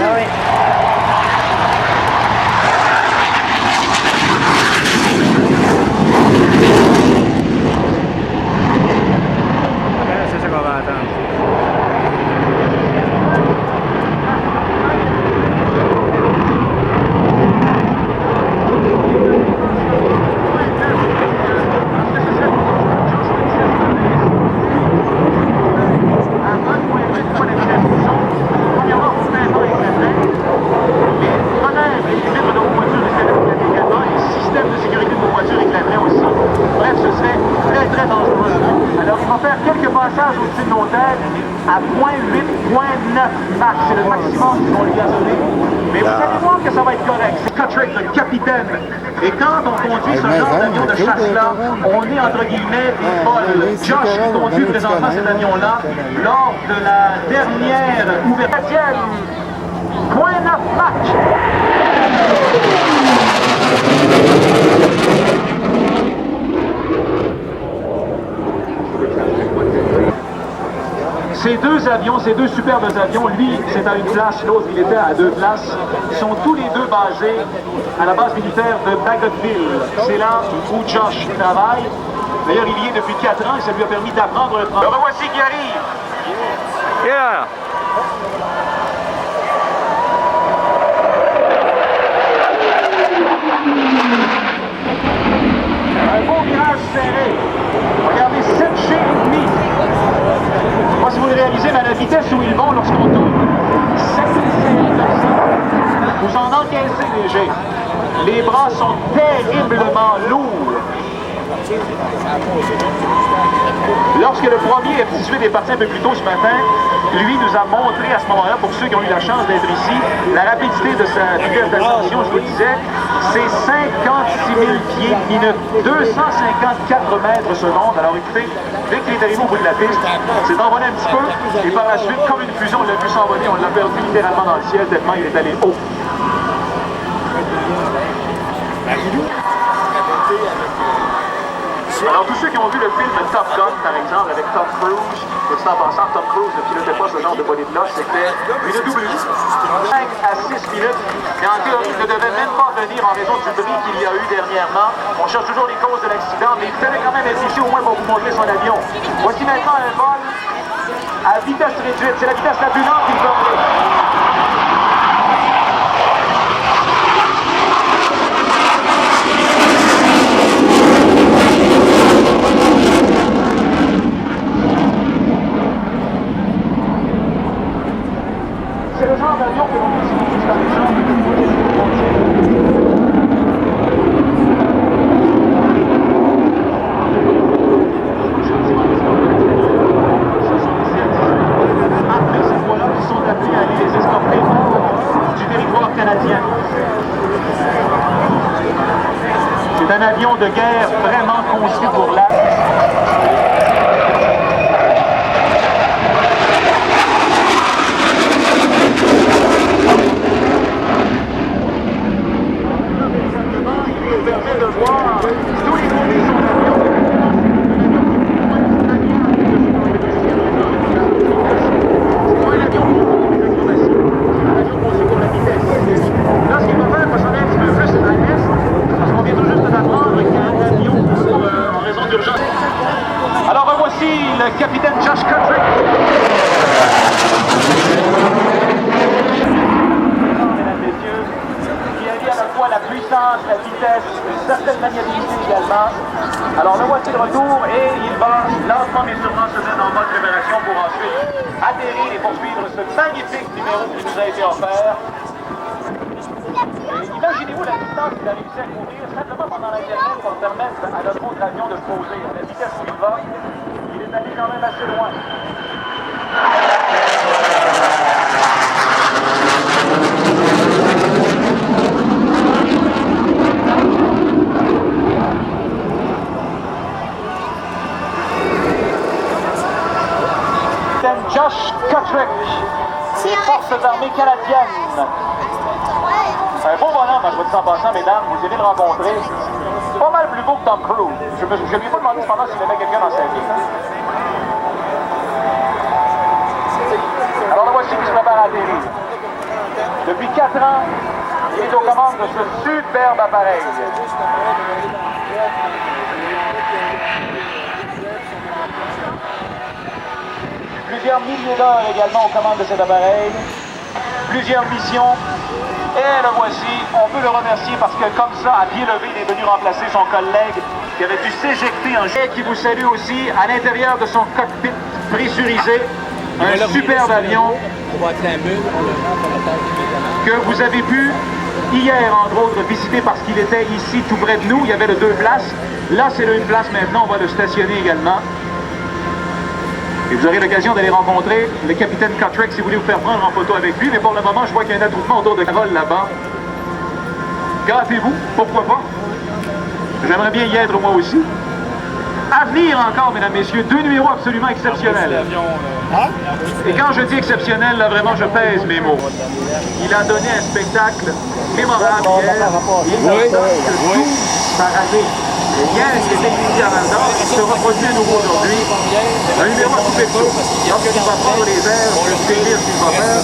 C'est ça qu'on va attendre. Au-dessus de nos têtes à 0.8, 0.9 max. C'est le maximum qu'ils ont le gazonné. Mais vous allez voir que ça va être correct. C'est Kutrick, le capitaine. Et quand on conduit ce genre d'avion de chasse-là, on est entre guillemets des folles. Josh qui conduit présentement cet avion-là lors de la dernière ouverture. 0.9 Mach. Ces deux avions, ces deux superbes avions, lui c'est à une place, l'autre il était à deux places, ils sont tous les deux basés à la base militaire de Bagotville. C'est là où Josh travaille. D'ailleurs il y est depuis 4 ans et ça lui a permis d'apprendre le français. Le revoici qui arrive. Yeah! Un beau virage serré. Regardez, 7G et demi. Je ne sais pas si vous le réalisez, mais à la vitesse où ils vont lorsqu'on tourne, 7,900, vous en encaissez léger. Les bras sont terriblement lourds. Lorsque le premier F-18 est parti un peu plus tôt ce matin, lui nous a montré à ce moment-là, pour ceux qui ont eu la chance d'être ici, la rapidité de sa vitesse d'ascension, je vous le disais, c'est 56 000 pieds minute, 254 mètres secondes. Alors écoutez, dès qu'il est arrivé au bout de la piste, c'est envolé un petit peu, et par la suite, comme une fusion, on l'a vu s'envoler, on l'a perdu littéralement dans le ciel, tellement il est allé haut. Alors tous ceux qui ont vu le film Top Gun, par exemple, avec Tom Cruise, tout en passant, Tom Cruise ne pilotait pas ce genre de bolide-là, c'était une double 5 à 6 minutes, mais en théorie, il ne devait même pas venir en raison du bruit qu'il y a eu dernièrement. On cherche toujours les causes de l'accident, mais il fallait quand même être ici au moins pour vous montrer son avion. Voici maintenant un vol à vitesse réduite, c'est la vitesse la plus lente qu'il peut avoir. C'est le genre d'avion que l'on utilise par exemple pour les après ces fois-là qui sont appelés à aller les escorter hors du territoire canadien. C'est un avion de guerre vraiment conçu pour la... permet de voir tous les conditions d'avion. C'est pas un avion pour les acrobaties, c'est un avion conçu pour la vitesse. Là, ce qu'il va faire, il va sonner un petit peu plus à l'est, parce qu'on vient tout juste d'apprendre qu'il y a un avion en raison d'urgence. Alors voici le capitaine Josh Kutrick. La puissance, la vitesse, une certaine maniabilité également. Alors le voici de retour et il va lentement mais sûrement se mettre en mode préparation pour ensuite atterrir et poursuivre ce magnifique numéro qui nous a été offert. Imaginez-vous la distance qu'il a réussi à couvrir simplement pendant l'intérieur pour permettre à notre autre avion de se poser. À la vitesse où il va, il est allé quand même assez loin. Josh Kutrick, des Forces armées canadiennes. Un beau bonhomme, je vous dis en passant, mesdames, vous allez le rencontrer. Pas mal plus beau que Tom Cruise. Je ne lui ai pas demandé cependant s'il aimait quelqu'un dans sa vie. Alors le voici qui se prépare à atterrir. Depuis 4 ans, il est aux commandes de ce superbe appareil. Plusieurs milliers d'heures également aux commandes de cet appareil. Plusieurs missions. Et le voici. On peut le remercier parce que comme ça, à pied levé, il est venu remplacer son collègue qui avait dû s'éjecter en jet, qui vous salue aussi à l'intérieur de son cockpit pressurisé. Un superbe avion que vous avez pu hier, entre autres, visiter parce qu'il était ici tout près de nous. Il y avait le 2 places. Là, c'est le 1 place maintenant. On va le stationner également. Et vous aurez l'occasion d'aller rencontrer le capitaine Kotrick si vous voulez vous faire prendre en photo avec lui. Mais pour le moment, je vois qu'il y a un attroupement autour de Carole là-bas. Gâtez-vous, pourquoi pas? J'aimerais bien y être moi aussi. À venir encore, mesdames, messieurs, 2 numéros absolument exceptionnels. Et quand je dis exceptionnel, là, vraiment, je pèse mes mots. Il a donné un spectacle mémorable hier. Il a tout par année. Hier, il était ici à Val d'Or, il se reproduit à nouveau aujourd'hui. Un numéro à couper de chaud. Lorsqu'il va prendre les airs, on le sait dire ce qu'il va faire.